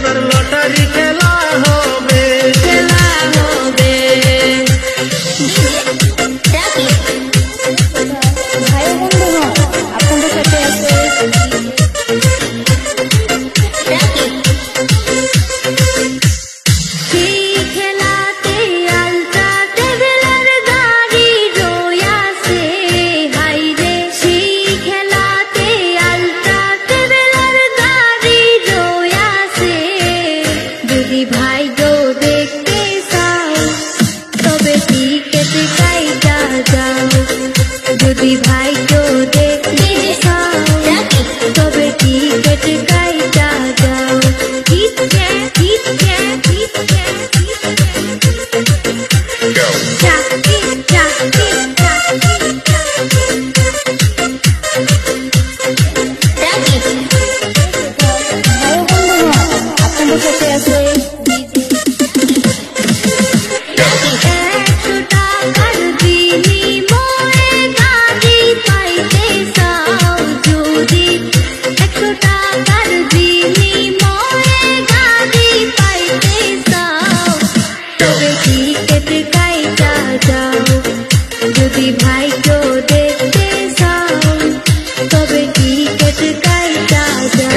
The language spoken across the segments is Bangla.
এবার লটারি খেলা হবে ভাই বন্ধু আপনাদের সাথে আছে ভাই গো দেখতে চাও তবে টিকেট কাইটা যাও যদি ভাই গো দেখতে চাও তবে টিকেট কাইটা যাও আপনাদের সাথে আছে যদি ভাই কেউ দেখতে চাও তবে টিকেট কাইটা যাও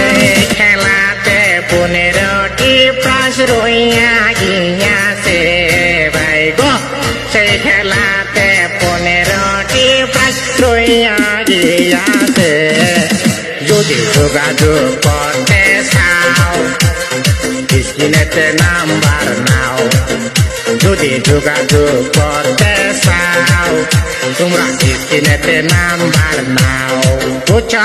খেলাতে 15টি প্রাইজ রইয়া গিয়াছে ভাই গো সেই খেলাতে 15টি প্রাইজ রইয়া গিয়াছে যদি যোগাযোগ করতে চাও স্ক্রিনেতে নাম্বার নাও যদি যোগাযোগ করতে চাও তোমরা স্ক্রিনেতে নাম্বার নাও বুঝছো